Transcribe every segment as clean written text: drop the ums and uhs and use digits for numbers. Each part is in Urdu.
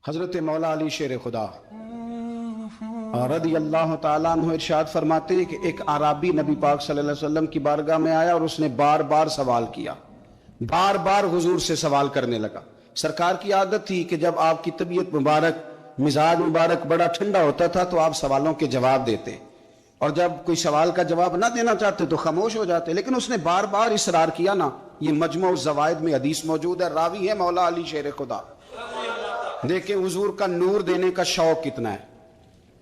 حضرت مولا علی شیر خدا رضی اللہ تعالیٰ عنہ ارشاد فرماتے ہیں کہ ایک عرابی نبی پاک صلی اللہ علیہ وسلم کی بارگاہ میں آیا اور اس نے بار بار سوال کیا، بار بار حضور سے سوال کرنے لگا۔ سرکار کی عادت تھی کہ جب آپ کی طبیعت مبارک، مزاج مبارک بڑا ٹھنڈا ہوتا تھا تو آپ سوالوں کے جواب دیتے، اور جب کوئی سوال کا جواب نہ دینا چاہتے تو خاموش ہو جاتے۔ لیکن اس نے بار بار اصرار کیا نا۔ یہ مجموع الزوائد میں حدیث موجود ہے، راوی ہے مولا علی شیر خدا۔ دیکھیں حضور کا نور دینے کا شوق کتنا ہے۔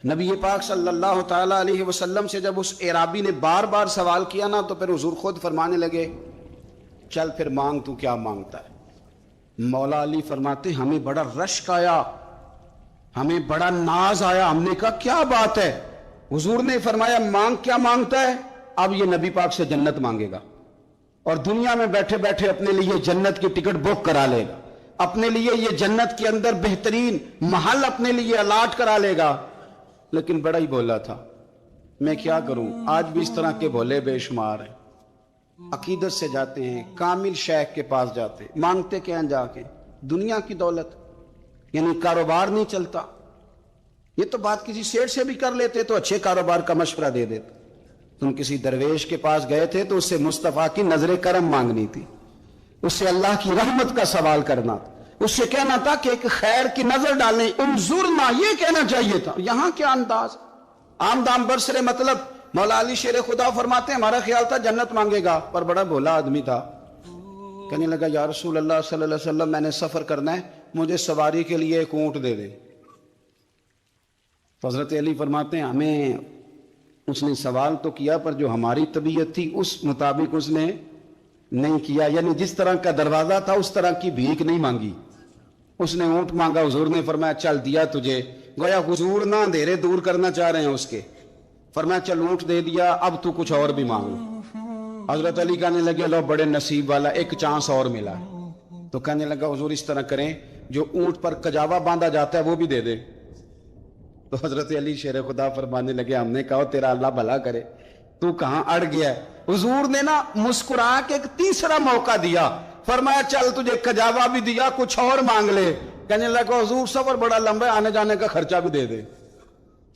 نبی پاک صلی اللہ تعالیٰ علیہ وسلم سے جب اس اعرابی نے بار بار سوال کیا نا تو پھر حضور خود فرمانے لگے، چل پھر مانگ، تو کیا مانگتا ہے؟ مولا علی فرماتے ہمیں بڑا رشک آیا، ہمیں بڑا ناز آیا۔ ہم نے کہا کیا بات ہے؟ حضور نے فرمایا مانگ، کیا مانگتا ہے؟ اب یہ نبی پاک سے جنت مانگے گا، اور دنیا میں بیٹھے بیٹھے اپنے لیے جنت کی ٹکٹ بک کرا لے گا، اپنے لیے یہ جنت کے اندر بہترین محل اپنے لیے الاٹ کرا لے گا۔ لیکن بڑا ہی بولا تھا۔ میں کیا کروں، آج بھی اس طرح کے بولے بے شمار ہیں۔ عقیدت سے جاتے ہیں، کامل شیخ کے پاس جاتے، مانگتے کیا جا کے؟ دنیا کی دولت، یعنی کاروبار نہیں چلتا۔ یہ تو بات کسی سیٹ سے بھی کر لیتے تو اچھے کاروبار کا مشورہ دے دیتے۔ تم کسی درویش کے پاس گئے تھے تو اس سے مصطفیٰ کی نظر کرم مانگنی تھی، اس سے اللہ کی رحمت کا سوال کرنا تھا، اس سے کہنا تھا کہ ایک خیر کی نظر ڈالیں، انظرنا، یہ کہنا چاہیے تھا۔ یہاں کیا انداز، عام دام برسرے مطلب۔ مولا علی شیر خدا فرماتے ہیں ہمارا خیال تھا جنت مانگے گا، پر بڑا بھولا آدمی تھا۔ کہنے لگا یا رسول اللہ صلی اللہ علیہ وسلم، میں نے سفر کرنا ہے، مجھے سواری کے لیے ایک اونٹ دے دے۔ حضرت علی فرماتے ہیں ہمیں اس نے سوال تو کیا، پر جو ہماری طبیعت تھی اس مطابق اس نے نہیں کیا، یعنی جس طرح کا دروازہ تھا اس طرح کی بھیک نہیں مانگی۔ اس نے اونٹ مانگا، حضور نے فرمایا چل دیا تجھے۔ گویا حضور نہ اندھیرے دور کرنا چاہ رہے ہیں اس کے۔ فرمایا چل اونٹ دے دیا، اب تو کچھ اور بھی مانگ۔ حضرت علی کہنے لگے لو بڑے نصیب والا، ایک چانس اور ملا۔ تو کہنے لگا حضور اس طرح کریں، جو اونٹ پر کجاوا باندھا جاتا ہے وہ بھی دے دے۔ تو حضرت علی شیر خدا فرمانے لگے ہم نے کہا تیرا اللہ بھلا کرے، تو کہاں اڑ گیا ہے؟ حضور نے نا مسکرا کے ایک تیسرا موقع دیا، فرمایا چل تجھے کجاوا بھی دیا، کچھ اور مانگ لے۔ کہنے لگا حضور سفر بڑا لمبا ہے، آنے جانے کا خرچہ بھی دے دے۔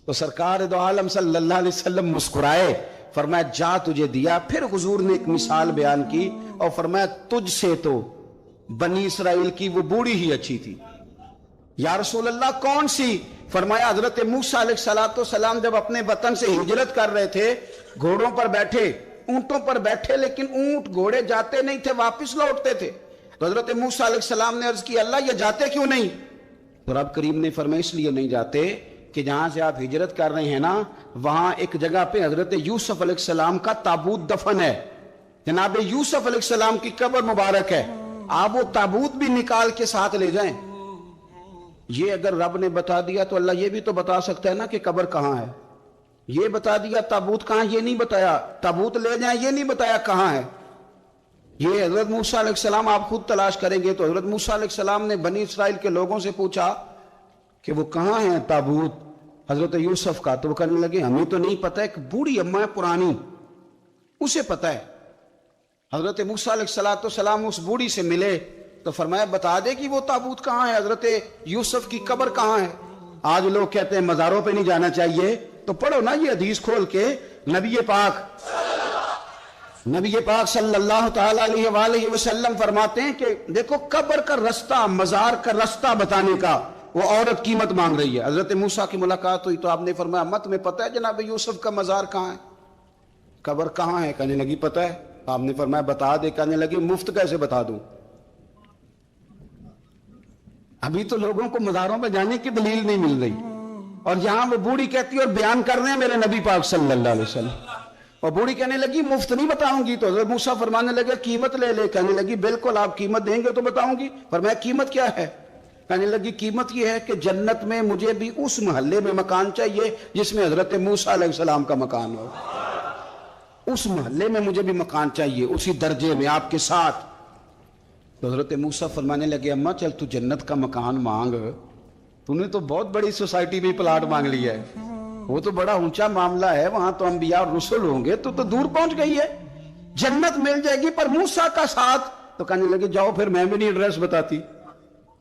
تو سرکار دو عالم صلی اللہ علیہ وسلم مسکرائے، فرمایا جا تجھے دیا۔ پھر حضور نے ایک مثال بیان کی اور فرمایا تجھ سے تو بنی اسرائیل کی وہ بوڑھی ہی اچھی تھی۔ یا رسول اللہ کون سی؟ فرمایا حضرت موسیٰ علیہ السلام جب اپنے وطن سے ہجرت کر رہے تھے، گھوڑوں پر بیٹھے، اونٹوں پر بیٹھے، لیکن اونٹ گھوڑے جاتے نہیں تھے، واپس لوٹتے تھے۔ تو حضرت موسیٰ علیہ السلام نے عرض کی اللہ یہ جاتے کیوں نہیں؟ تو رب کریم نے فرمایا اس لیے نہیں جاتے کہ جہاں سے آپ ہجرت کر رہے ہیں نا، وہاں ایک جگہ پہ حضرت یوسف علیہ السلام کا تابوت دفن ہے، جناب یوسف علیہ السلام کی قبر مبارک ہے، آپ وہ تابوت بھی نکال کے ساتھ لے جائیں۔ یہ اگر رب نے بتا دیا تو اللہ یہ بھی تو بتا سکتا ہے نا کہ قبر کہاں ہے۔ یہ بتا دیا تابوت کہاں، یہ نہیں بتایا، تابوت لے جائیں یہ نہیں بتایا کہاں ہے۔ یہ حضرت موسیٰ علیہ السلام آپ خود تلاش کریں گے تو حضرت موسیٰ علیہ السلام نے بنی اسرائیل کے لوگوں سے پوچھا کہ وہ کہاں ہیں تابوت حضرت یوسف کا، تو وہ کہنے لگے ہمیں تو نہیں پتہ، ایک بوڑھی اماں ہے پرانی، اسے پتہ ہے۔ حضرت موسیٰ علیہ السلام اس بوڑھی سے ملے تو فرمایا بتا دے کہ وہ تابوت کہاں ہے، حضرت یوسف کی قبر کہاں ہے۔ آج لوگ کہتے ہیں مزاروں پہ نہیں جانا چاہیے، تو پڑھو نا یہ حدیث کھول کے۔ نبی پاک صلی اللہ تعالیٰ علیہ وآلہ وسلم فرماتے ہیں کہ دیکھو قبر کا رستہ، مزار کا رستہ بتانے کا وہ عورت قیمت مانگ رہی ہے۔ حضرت موسیٰ کی ملاقات ہوئی تو آپ نے فرمایا مت میں پتہ ہے جناب یوسف کا مزار کہاں ہے، قبر کہاں ہے؟ کہنے لگی پتہ ہے۔ آپ نے فرمایا بتا دے۔ کہنے لگی مفت کیسے بتا دوں؟ ابھی تو لوگوں کو مزاروں پہ جانے کی دلیل نہیں مل رہی، اور یہاں وہ بوڑھی کہتی اور بیان کر رہے ہیں میرے نبی پاک صلی اللہ علیہ وسلم۔ اور بوڑھی کہنے لگی مفت نہیں بتاؤں گی۔ تو حضرت موسیٰ فرمانے لگے قیمت لے لے۔ کہنے لگی بالکل آپ قیمت دیں گے تو بتاؤں گی۔ فرمایا قیمت کیا ہے؟ کہنے لگی قیمت یہ ہے کہ جنت میں مجھے بھی اس محلے میں مکان چاہیے جس میں حضرت موسیٰ علیہ السلام کا مکان ہو، اس محلے میں مجھے بھی مکان چاہیے، اسی درجے میں آپ کے ساتھ۔ تو حضرت موسیٰ فرمانے لگے اماں چل تو جنت کا مکان مانگ، تو نے تو بہت بڑی سوسائٹی میں پلاٹ مانگ لیا ہے، وہ تو بڑا اونچا معاملہ ہے، وہاں تو انبیاء اور رسل ہوں گے، تو دور پہنچ گئی ہے، جنت مل جائے گی پر موسیٰ کا ساتھ۔ تو کہنے لگے جاؤ پھر میں بھی نہیں ایڈریس بتاتی،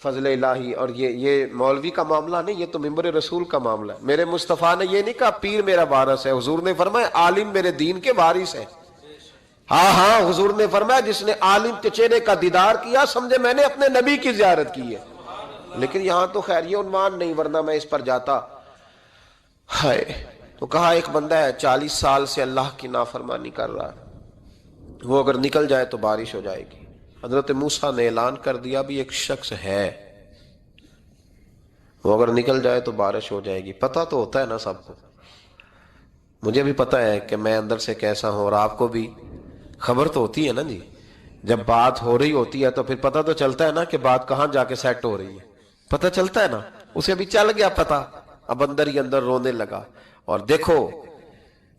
فضل الہی، اور یہ مولوی کا معاملہ نہیں، یہ تو ممبر رسول کا معاملہ ہے۔ میرے مصطفیٰ نے یہ نہیں کہا پیر میرا وارث ہے، حضور نے فرمایا عالم میرے دین کے وارث ہے۔ ہاں ہاں، حضور نے فرمایا جس نے عالم کے چہرے کا دیدار کیا سمجھے میں نے اپنے نبی کی زیارت کی ہے۔ لیکن یہاں تو خیر یہ عنوان نہیں، ورنہ میں اس پر جاتا۔ ہائے، تو کہا ایک بندہ ہے 40 سال سے اللہ کی نافرمانی کر رہا ہے، وہ اگر نکل جائے تو بارش ہو جائے گی۔ حضرت موسیٰ نے اعلان کر دیا بھی ایک شخص ہے، وہ اگر نکل جائے تو بارش ہو جائے گی۔ پتہ تو ہوتا ہے نا سب کو، مجھے بھی پتہ ہے کہ میں اندر سے کیسا ہوں، اور آپ کو بھی خبر تو ہوتی ہے نا جی۔ جب بات ہو رہی ہوتی ہے تو پھر پتہ تو چلتا ہے نا کہ بات کہاں جا کے سیٹ ہو رہی ہے، پتہ چلتا ہے نا۔ اسے بھی چل گیا پتہ، اب اندر ہی اندر رونے لگا۔ اور دیکھو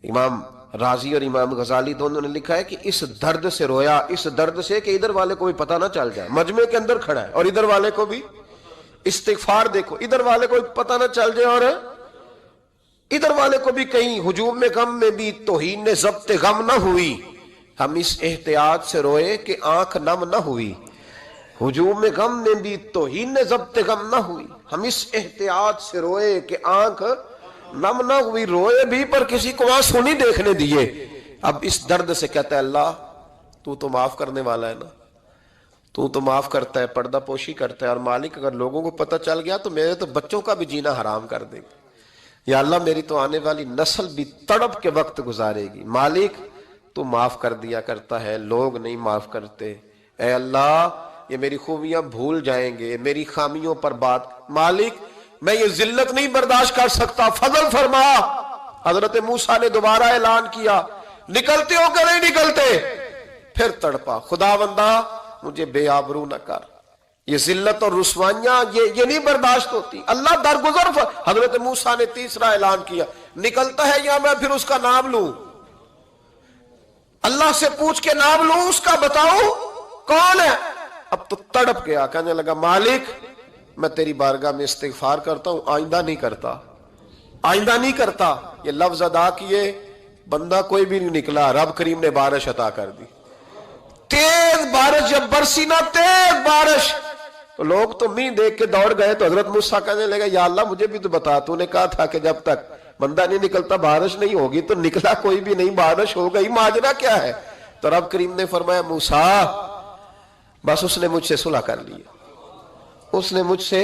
امام رازی اور امام غزالی دونوں نے لکھا ہے کہ اس درد سے رویا، اس درد سے کہ ادھر والے کو بھی پتہ نہ چل جائے، مجمع کے اندر کھڑا ہے اور ادھر والے کو بھی استغفار، دیکھو ادھر والے کو بھی پتہ نہ چل جائے اور ادھر والے کو بھی کہیں ہجوم میں غم میں بھی توہین نے ضبط غم نہ ہوئی۔ ہم اس احتیاط سے روئے کہ آنکھ نم نہ ہوئی، ہجوم میں غم میں بھی توہین نے ضبط غم نہ ہوئی۔ ہم اس احتیاط سے روئے کہ آنکھ نم نہ ہوئی، روئے بھی پر کسی کو آنسو نہیں دیکھنے دیے۔ اب اس درد سے کہتا ہے اللہ تو معاف کرنے والا ہے نا، تو معاف کرتا ہے، پردہ پوشی کرتا ہے، اور مالک اگر لوگوں کو پتہ چل گیا تو میرے تو بچوں کا بھی جینا حرام کر دے گا، یا اللہ میری تو آنے والی نسل بھی تڑپ کے وقت گزارے گی۔ مالک تو معاف کر دیا کرتا ہے، لوگ نہیں معاف کرتے۔ اے اللہ یہ میری خوبیاں بھول جائیں گے، میری خامیوں پر بات، مالک میں یہ ذلت نہیں برداشت کر سکتا، فضل فرما۔ حضرت موسیٰ نے دوبارہ اعلان کیا نکلتے ہو کہ نہیں نکلتے؟ پھر تڑپا، خداوندا مجھے بے آبرو نہ کر، یہ ذلت اور رسوائیاں یہ نہیں برداشت ہوتی، اللہ درگزر۔ حضرت موسیٰ نے تیسرا اعلان کیا نکلتا ہے یا میں پھر اس کا نام لوں، اللہ سے پوچھ کے نام لوں اس کا، بتاؤ کون ہے؟ اب تو تڑپ گیا، کہنے لگا مالک میں تیری بارگاہ میں استغفار کرتا ہوں، آئندہ نہیں کرتا، آئندہ نہیں کرتا۔ یہ لفظ ادا کیے، بندہ کوئی بھی نہیں نکلا، رب کریم نے بارش عطا کر دی، تیز بارش جب برسی نا، تیز بارش، تو لوگ تو مین دیکھ کے دوڑ گئے۔ تو حضرت موسیٰ کہنے لگا یا اللہ مجھے بھی تو بتا، تو نے کہا تھا کہ جب تک بندہ نہیں نکلتا بارش نہیں ہوگی، تو نکلا کوئی بھی نہیں، بارش ہو گئی، ماجرا کیا ہے؟ تو رب کریم نے فرمایا موسیٰ بس اس نے مجھ سے صلح کر لی، اس نے مجھ سے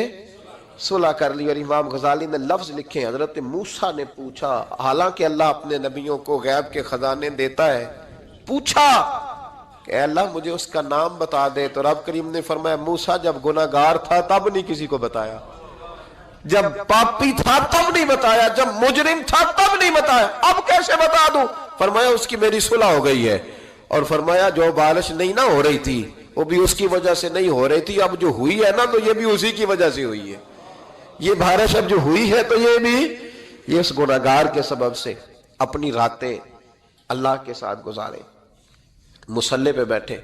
صلح کر لی۔ اور امام غزالی نے لفظ لکھے، حضرت موسیٰ نے پوچھا، حالانکہ اللہ اپنے نبیوں کو غیب کے خزانے دیتا ہے، پوچھا کہ اے اللہ مجھے اس کا نام بتا دے۔ تو رب کریم نے فرمایا موسیٰ جب گناہگار تھا تب نہیں کسی کو بتایا، جب پاپی تھا تب نہیں بتایا، جب مجرم تھا تب نہیں بتایا، اب کیسے بتا دوں؟ فرمایا اس کی میری صلح ہو گئی ہے، اور فرمایا جو بارش نہیں نہ ہو رہی تھی وہ بھی اس کی وجہ سے نہیں ہو رہی تھی، اب جو ہوئی ہے نا تو یہ بھی اسی کی وجہ سے ہوئی ہے، یہ بارش اب جو ہوئی ہے تو یہ بھی یہ اس گناہگار کے سبب سے۔ اپنی راتیں اللہ کے ساتھ گزارے، مصلی پہ بیٹھے۔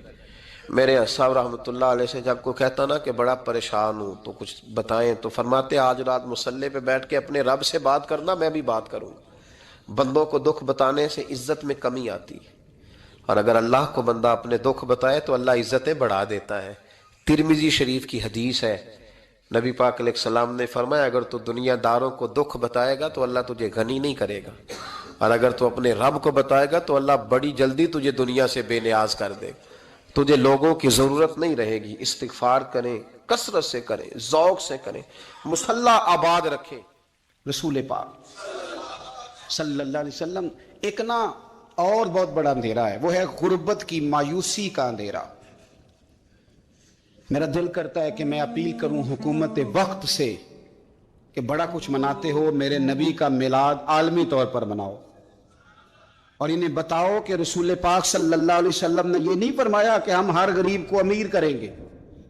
میرے صاحب رحمۃ اللہ علیہ سے جب کوئی کہتا نا کہ بڑا پریشان ہوں تو کچھ بتائیں، تو فرماتے آج رات مصلی پہ بیٹھ کے اپنے رب سے بات کرنا، میں بھی بات کروں۔ بندوں کو دکھ بتانے سے عزت میں کمی آتی ہے، اور اگر اللہ کو بندہ اپنے دکھ بتائے تو اللہ عزتیں بڑھا دیتا ہے۔ ترمذی شریف کی حدیث ہے، نبی پاک علیہ السلام نے فرمایا اگر تو دنیا داروں کو دکھ بتائے گا تو اللہ تجھے غنی نہیں کرے گا، اور اگر تو اپنے رب کو بتائے گا تو اللہ بڑی جلدی تجھے دنیا سے بے نیاز کر دے گا، تجھے لوگوں کی ضرورت نہیں رہے گی۔ استغفار کریں، کثرت سے کریں، ذوق سے کریں، مصلی آباد رکھیں۔ رسول پاک صلی اللہ علیہ وسلم ایک نا اور بہت بڑا اندھیرا ہے، وہ ہے غربت کی مایوسی کا اندھیرا۔ میرا دل کرتا ہے کہ میں اپیل کروں حکومت وقت سے کہ بڑا کچھ مناتے ہو، میرے نبی کا میلاد عالمی طور پر مناؤ، اور انہیں بتاؤ کہ رسول پاک صلی اللہ علیہ وسلم نے یہ نہیں فرمایا کہ ہم ہر غریب کو امیر کریں گے،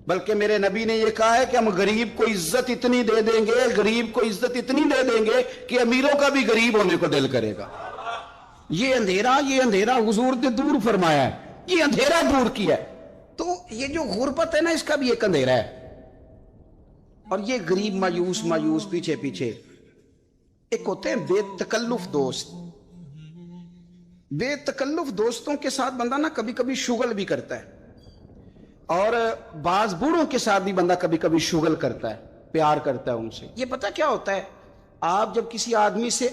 بلکہ میرے نبی نے یہ کہا ہے کہ ہم غریب کو عزت اتنی دے دیں گے، غریب کو عزت اتنی دے دیں گے کہ امیروں کا بھی غریب ہونے کو دل کرے گا۔ یہ اندھیرا حضور نے دور فرمایا ہے، یہ اندھیرا دور کیا ہے۔ تو یہ جو غربت ہے نا، اس کا بھی ایک اندھیرا ہے، اور یہ غریب مایوس پیچھے ایک ہوتے ہیں بے تکلف دوست۔ بے تکلف دوستوں کے ساتھ بندہ نا کبھی کبھی شغل بھی کرتا ہے، اور بعض بوڑھوں کے ساتھ بھی بندہ کبھی کبھی شغل کرتا ہے، پیار کرتا ہے ان سے. یہ پتہ کیا ہوتا ہے، آپ جب کسی آدمی سے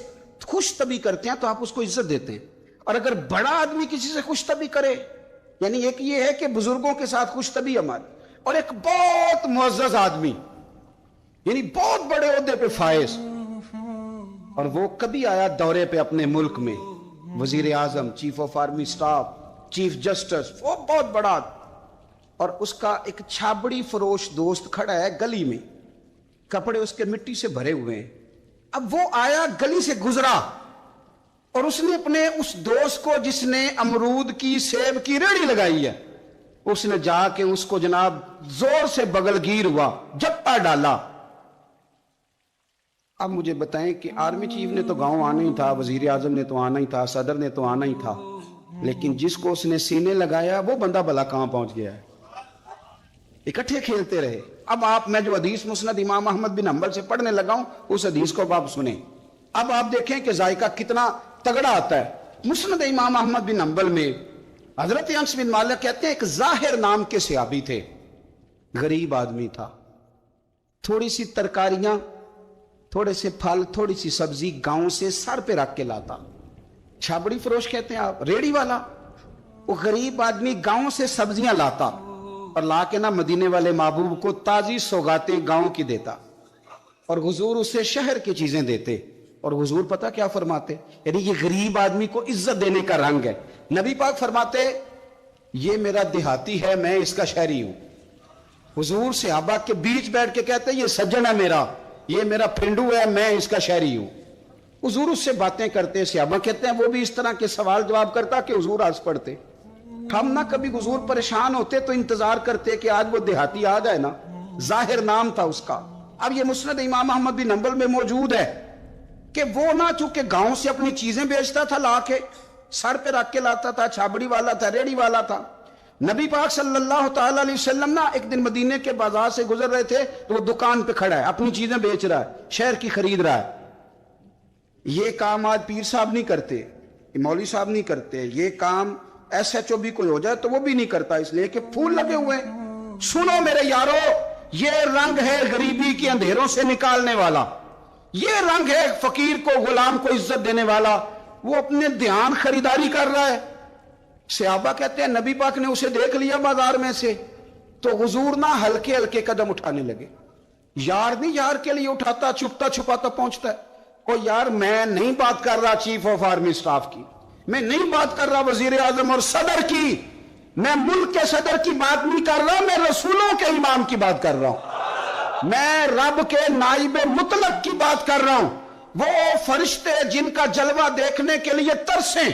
خوش طبعی کرتے ہیں تو آپ اس کو عزت دیتے ہیں، اور اگر بڑا آدمی کسی سے خوش طبعی کرے، یعنی ایک یہ ہے کہ بزرگوں کے ساتھ خوش طبعی ہماری، اور ایک بہت معزز آدمی یعنی بہت بڑے عہدے پہ فائز، اور وہ کبھی آیا دورے پہ اپنے ملک میں، وزیر اعظم، chief of army staff, chief justice, وہ بہت بڑا آدمی، اور اس کا ایک چھابڑی فروش دوست کھڑا ہے گلی میں، کپڑے اس کے مٹی سے بھرے ہوئے ہیں. اب وہ آیا گلی سے گزرا اور اس نے اپنے اس دوست کو جس نے امرود کی سیب کی ریڑھی لگائی ہے، اس نے جا کے اس کو جناب زور سے بغل گیر ہوا، جپا ڈالا. اب مجھے بتائیں کہ آرمی چیف نے تو گاؤں آنا ہی تھا، وزیر اعظم نے تو آنا ہی تھا، صدر نے تو آنا ہی تھا، لیکن جس کو اس نے سینے لگایا وہ بندہ بھلا کہاں پہنچ گیا ہے. اکٹھے کھیلتے رہے. اب میں جو حدیث مسند امام احمد بن حنبل سے پڑھنے لگا ہوں اس حدیث کو آپ سنیں. اب آپ دیکھیں کہ ذائقہ کتنا تگڑا آتا ہے. مسند امام احمد بن حنبل میں حضرت انس بن مالک کہتے ہیں ایک ظاہر نام کے صحابی تھے، غریب آدمی تھا، تھوڑی سی ترکاریاں، تھوڑے سے پھل، تھوڑی سی سبزی گاؤں سے سر پہ رکھ کے لاتا. چھابڑی فروش کہتے ہیں آپ، ریڑی والا. وہ غریب آدمی گاؤں سے سبزیاں لاتا اور لا کے نہ مدینے والے محبوب کو تازی سوغاتیں گاؤں کی دیتا، اور حضور اسے شہر کی چیزیں دیتے. اور حضور پتہ کیا فرماتے، یعنی یہ غریب آدمی کو عزت دینے کا رنگ ہے. نبی پاک فرماتے یہ میرا دیہاتی ہے، میں اس کا شہری ہوں. حضور صحابہ کے بیچ بیٹھ کے کہتے یہ سجن ہے میرا، یہ میرا پھنڈو ہے، میں اس کا شہری ہوں. حضور اس سے باتیں کرتے، صحابہ کہتے ہیں وہ بھی اس طرح کے سوال جواب کرتا کہ حضور ہنس پڑتے. ہم نہ کبھی حضور پریشان ہوتے تو انتظار کرتے کہ آج وہ دیہاتی آ جائے نا، ظاہر نام تھا اس کا. اب یہ مسند امام احمد بن حنبل میں موجود ہے کہ وہ نہ چونکہ گاؤں سے اپنی چیزیں بیچتا تھا، لا کے سر پہ رکھ کے لاتا تھا، چھابڑی والا تھا، ریڑی والا تھا. نبی پاک صلی اللہ تعالی علیہ وسلم نا ایک دن مدینے کے بازار سے گزر رہے تھے تو وہ دکان پہ کھڑا ہے، اپنی چیزیں بیچ رہا ہے، شہر کی خرید رہا ہے. یہ کام آج پیر صاحب نہیں کرتے، مولوی صاحب نہیں کرتے، یہ کام ایس ایچ او بھی کوئی ہو جائے تو وہ بھی نہیں کرتا، اس لیے کہ پھول لگے ہوئے. سنو میرے یارو، یہ رنگ ہے غریبی کے اندھیروں سے نکالنے والا، یہ رنگ ہے فقیر کو، غلام کو عزت دینے والا. وہ اپنے دھیان خریداری کر رہا ہے. صحابہ کہتے ہیں نبی پاک نے اسے دیکھ لیا بازار میں سے تو حضور نہ ہلکے ہلکے قدم اٹھانے لگے. یار نہیں یار کے لیے اٹھاتا، چھپتا چھپاتا پہنچتا ہے. او یار میں نہیں بات کر رہا چیف آف آرمی سٹاف کی، میں نہیں بات کر رہا وزیر اعظم اور صدر کی، میں ملک کے صدر کی بات نہیں کر رہا، میں رسولوں کے امام کی بات کر رہا ہوں، میں رب کے نائب مطلق کی بات کر رہا ہوں. وہ فرشتے جن کا جلوہ دیکھنے کے لیے ترسیں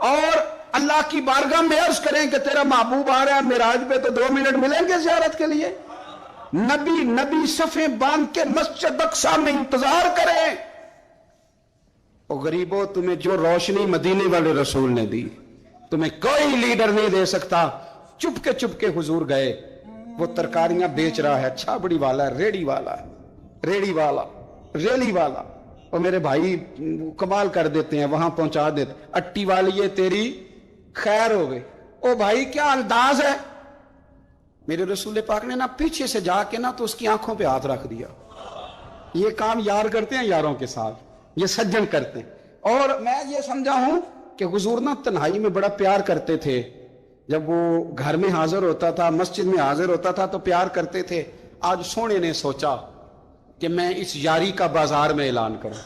اور اللہ کی بارگاہ میں عرض کریں کہ تیرا محبوب آ رہا ہے معراج پہ تو 2 منٹ ملیں گے زیارت کے لیے. نبی صفیں باندھ کے مسجد اقصی میں انتظار کریں. او غریبو، تمہیں جو روشنی مدینے والے رسول نے دی تمہیں کوئی لیڈر نہیں دے سکتا. چپ کے حضور گئے. وہ ترکاریاں بیچ رہا ہے، چھابڑی والا ہے، ریڑی والا ہے، ریڑی والا، ریلی والا. اور میرے بھائی کمال کر دیتے ہیں، وہاں پہنچا دیتے، اٹی والی یہ تیری خیر ہو گئی. او بھائی کیا انداز ہے. میرے رسول پاک نے نا پیچھے سے جا کے نا تو اس کی آنکھوں پہ ہاتھ رکھ دیا. یہ کام یار کرتے ہیں یاروں کے ساتھ، یہ سجن کرتے ہیں. اور میں یہ سمجھا ہوں کہ حضور نا تنہائی میں بڑا پیار کرتے تھے. جب وہ گھر میں حاضر ہوتا تھا، مسجد میں حاضر ہوتا تھا تو پیار کرتے تھے. آج سونے نے سوچا کہ میں اس یاری کا بازار میں اعلان کروں.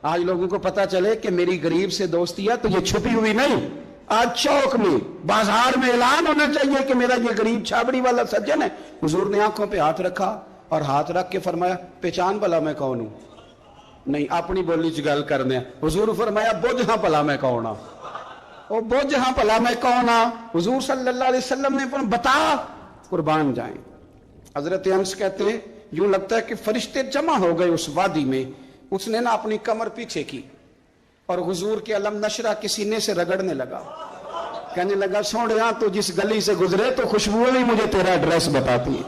آج لوگوں کو پتا چلے کہ میری غریب سے دوستی ہے تو یہ چھپی ہوئی نہیں، آج چوک میں بازار میں اعلان ہونا چاہیے کہ میرا یہ غریب چھابڑی والا سجن ہے. حضور نے آنکھوں پہ ہاتھ رکھا اور ہاتھ رکھ کے فرمایا پہچان بھلا میں کون ہوں. نہیں اپنی بولی چ گل کرنے. حضور فرمایا بوجھ ہاں بھلا میں کون ہاں، او بوجھ ہاں بھلا میں کون ہاں. حضور صلی اللہ علیہ وسلم نے فرمایا بتا، قربان جائیں. حضرت انس کہتے ہیں یوں لگتا ہے کہ فرشتے جمع ہو گئے اس وادی میں. اس نے نا اپنی کمر پیچھے کی اور حضور کے علم نشرہ کے سینے سے رگڑنے لگا، کہنے لگا سوڑیاں تو جس گلی سے گزرے تو خوشبو ہی مجھے تیرا ایڈریس بتاتی ہے.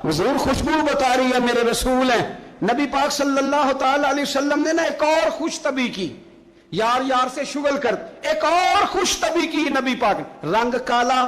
حضور خوشبو بتا رہی ہے، میرے رسول ہیں. نبی پاک صلی اللہ تعالی علیہ وسلم نے نا ایک اور خوش طبعی کی، یار سے شغل کر ایک اور خوش طبعی کی. نبی پاک رنگ کالا،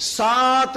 7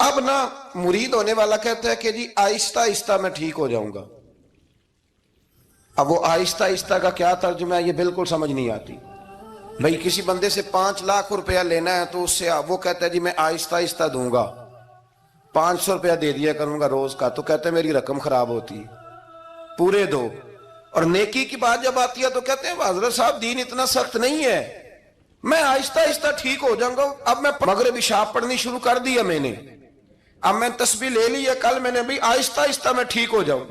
اب نا مرید ہونے والا کہتا ہے کہ جی آہستہ آہستہ میں ٹھیک ہو جاؤں گا. اب وہ آہستہ آہستہ کا کیا ترجمہ ہے یہ بالکل سمجھ نہیں آتی. بھئی کسی بندے سے 5 لاکھ روپیہ لینا ہے تو اس سے وہ کہتا ہے جی میں آہستہ آہستہ دوں گا, 500 روپیہ دے دیا کروں گا روز کا, تو کہتے ہیں میری رقم خراب ہوتی ہے, پورے دو. اور نیکی کی بات جب آتی ہے تو کہتے ہیں حضرت صاحب دین اتنا سخت نہیں ہے, میں آہستہ آہستہ ٹھیک ہو جاؤں گا. اب میں مغرب عشاء پڑھنی شروع کر دیا میں نے, اب میں تسبیح لے لی ہے, کل میں نے بھی آہستہ آہستہ میں ٹھیک ہو جاؤں.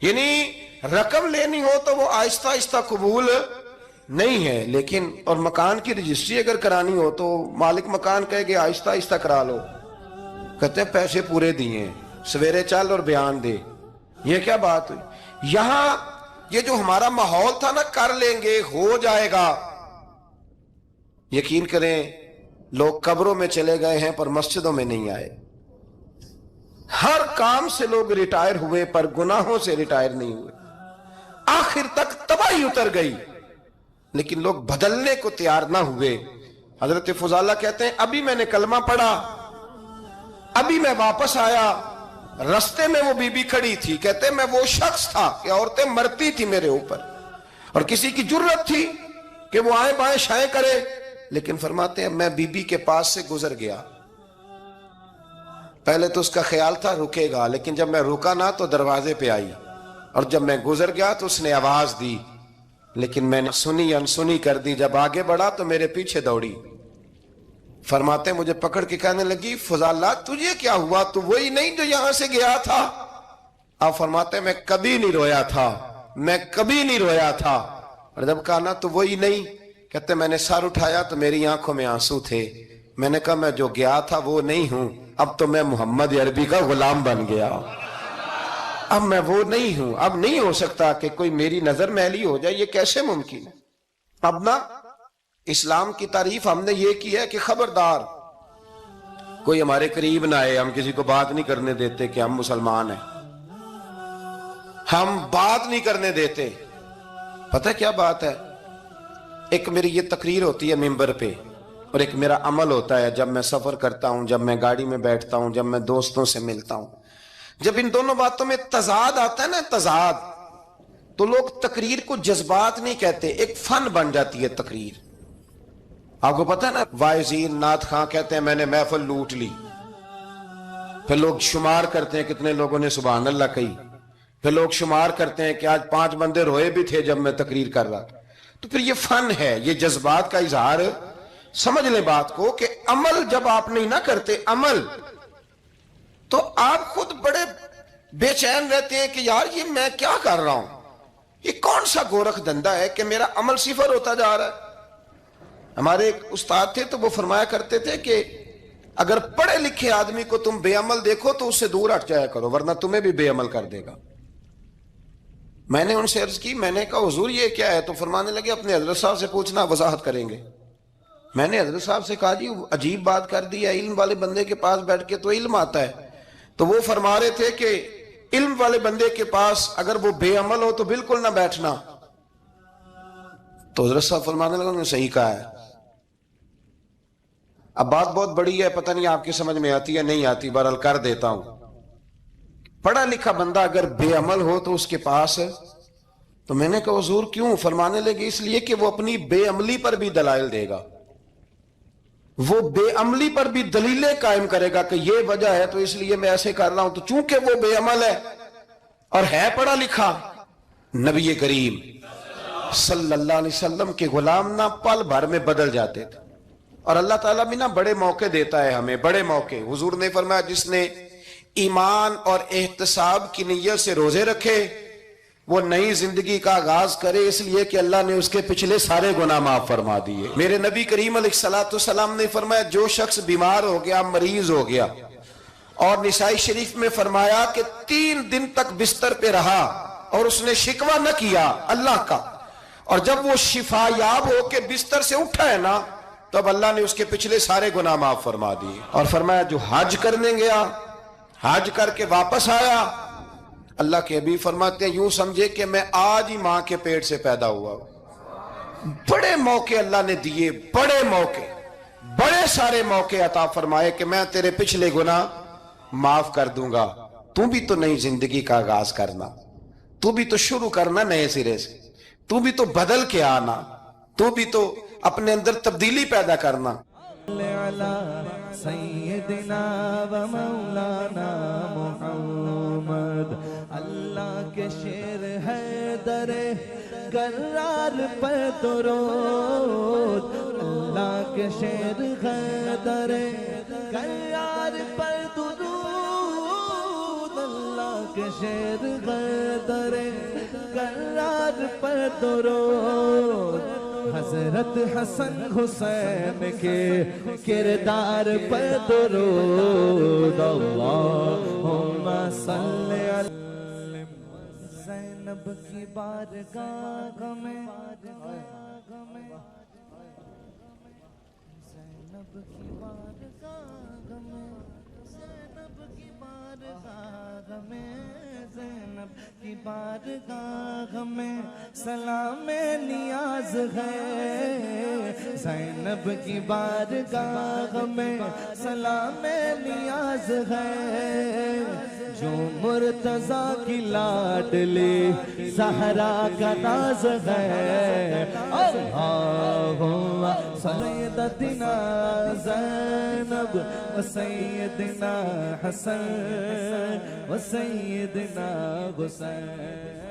یعنی رقم لینی ہو تو وہ آہستہ آہستہ قبول نہیں ہے. لیکن اور مکان کی رجسٹری اگر کرانی ہو تو مالک مکان کہے کہ آہستہ آہستہ کرا لو, کہتے ہیں پیسے پورے دیے, سویرے چل اور بیان دے. یہ کیا بات ہوئی؟ یہاں یہ جو ہمارا ماحول تھا نا, کر لیں گے ہو جائے گا, یقین کریں لوگ قبروں میں چلے گئے ہیں پر مسجدوں میں نہیں آئے. ہر کام سے لوگ ریٹائر ہوئے پر گناہوں سے ریٹائر نہیں ہوئے. آخر تک تباہی اتر گئی لیکن لوگ بدلنے کو تیار نہ ہوئے. حضرت فضالہ کہتے ہیں ابھی میں نے کلمہ پڑھا, ابھی میں واپس آیا, رستے میں وہ بی بی کھڑی تھی, کہتے ہیں میں وہ شخص تھا کہ عورتیں مرتی تھی میرے اوپر اور کسی کی جرت تھی کہ وہ آئیں بائیں شائیں کرے, لیکن فرماتے ہیں میں بی بی کے پاس سے گزر گیا. پہلے تو اس کا خیال تھا رکے گا, لیکن جب میں رکا نہ تو دروازے پہ آئی, اور جب میں گزر گیا تو اس نے آواز دی, لیکن میں نے سنی انسنی کر دی. جب آگے بڑھا تو میرے پیچھے دوڑی. فرماتے ہیں مجھے پکڑ کے کہنے لگی فضالہ تجھے کیا ہوا, تو وہی نہیں جو یہاں سے گیا تھا؟ آپ فرماتے ہیں میں کبھی نہیں رویا تھا, میں کبھی نہیں رویا تھا. اور جب کہا نا تو وہی نہیں, کہتے میں نے سر اٹھایا تو میری آنکھوں میں آنسو تھے. میں نے کہا میں جو گیا تھا وہ نہیں ہوں, اب تو میں محمد عربی کا غلام بن گیا, اب میں وہ نہیں ہوں. اب نہیں ہو سکتا کہ کوئی میری نظر میلی ہو جائے, یہ کیسے ممکن ہے؟ اب نا اسلام کی تعریف ہم نے یہ کی ہے کہ خبردار کوئی ہمارے قریب نہ آئے, ہم کسی کو بات نہیں کرنے دیتے کہ ہم مسلمان ہیں, ہم بات نہیں کرنے دیتے. پتہ کیا بات ہے, ایک میری یہ تقریر ہوتی ہے ممبر پہ, اور ایک میرا عمل ہوتا ہے جب میں سفر کرتا ہوں, جب میں گاڑی میں بیٹھتا ہوں, جب میں دوستوں سے ملتا ہوں. جب ان دونوں باتوں میں تضاد آتا ہے نا, تضاد, تو لوگ تقریر کو جذبات نہیں کہتے, ایک فن بن جاتی ہے تقریر. آپ کو پتہ ہے نا وائزین نعت خواں کہتے ہیں میں نے محفل لوٹ لی, پھر لوگ شمار کرتے ہیں کتنے لوگوں نے سبحان اللہ کہی, پھر لوگ شمار کرتے ہیں کہ آج 5 بندے روئے بھی تھے جب میں تقریر کر رہا تھا. تو پھر یہ فن ہے, یہ جذبات کا اظہار. سمجھ لیں بات کو کہ عمل جب آپ نہیں نہ کرتے عمل, تو آپ خود بڑے بے چین رہتے ہیں کہ یار یہ میں کیا کر رہا ہوں, یہ کون سا گورکھ دھندا ہے کہ میرا عمل صفر ہوتا جا رہا ہے. ہمارے ایک استاد تھے تو وہ فرمایا کرتے تھے کہ اگر پڑھے لکھے آدمی کو تم بے عمل دیکھو تو اس سے دور ہٹ جایا کرو, ورنہ تمہیں بھی بے عمل کر دے گا. میں نے ان سے عرض کی, میں نے کہا حضور یہ کیا ہے؟ تو فرمانے لگے اپنے حضرت صاحب سے پوچھنا, وضاحت کریں گے. میں نے حضرت صاحب سے کہا جی عجیب بات کر دی ہے, علم والے بندے کے پاس بیٹھ کے تو علم آتا ہے. تو وہ فرما رہے تھے کہ علم والے بندے کے پاس اگر وہ بے عمل ہو تو بالکل نہ بیٹھنا. تو حضرت صاحب فرمانے لگے انہوں نے صحیح کہا ہے. اب بات بہت بڑی ہے, پتہ نہیں آپ کی سمجھ میں آتی ہے نہیں آتی, بہرحال کر دیتا ہوں. پڑھا لکھا بندہ اگر بے عمل ہو تو اس کے پاس, تو میں نے کہا حضور کیوں؟ فرمانے لگے اس لیے کہ وہ اپنی بے عملی پر بھی دلائل دے گا, وہ بے عملی پر بھی دلیلیں قائم کرے گا کہ یہ وجہ ہے تو اس لیے میں ایسے کر رہا ہوں. تو چونکہ وہ بے عمل ہے اور ہے پڑھا لکھا, نبی کریم صلی اللہ علیہ وسلم کے غلام نہ پل بھر میں بدل جاتے تھے. اور اللہ تعالیٰ بھی نا بڑے موقع دیتا ہے ہمیں, بڑے موقع. حضور نے فرمایا جس نے ایمان اور احتساب کی نیت سے روزے رکھے وہ نئی زندگی کا آغاز کرے, اس لیے کہ اللہ نے اس کے پچھلے سارے گناہ معاف فرما دیے. میرے نبی کریم علیہ السلام نے فرمایا جو شخص بیمار ہو گیا, مریض ہو گیا, اور نسائی شریف میں فرمایا کہ 3 دن تک بستر پہ رہا اور اس نے شکوہ نہ کیا اللہ کا, اور جب وہ شفا یاب ہو کے بستر سے اٹھا ہے نا, تب اللہ نے اس کے پچھلے سارے گناہ معاف فرما دیے. اور فرمایا جو حج کرنے گیا, حج کر کے واپس آیا, اللہ کے حبیب فرماتے ہیں یوں سمجھے کہ میں آج ہی ماں کے پیٹ سے پیدا ہوا. بڑے موقع اللہ نے دیے, بڑے موقع, بڑے سارے موقع عطا فرمائے کہ میں تیرے پچھلے گناہ معاف کر دوں گا، تو بھی تو نئی زندگی کا آغاز کرنا، تو بھی تو شروع کرنا نئے سرے سے، تو بھی تو بدل کے آنا، تو بھی تو اپنے اندر تبدیلی پیدا کرنا۔ سیدنا و مولانا محمد، اللہ کے شیر ہے در کرار پر درود، اللہ کے شیر ہے در کرار پر درود، اللہ کے شیر ہے در کرار پر درود، حضرت حسن حسین کے کردار پر درود، اللہم صلی علی زینب کی بارگاہ میں، زینب کی بارگاہ میں، زینب کی بارگاہ میں، زینب کی بارگاہ میں سلام نیاز ہے، زینب کی بارگاہ میں سلام نیاز ہے، جو مرتضیٰ کی لاڈلی زہرا کا ناز ہے، اللہم سیدتنا زینب و سیدنا حسن و سیدنا حسین۔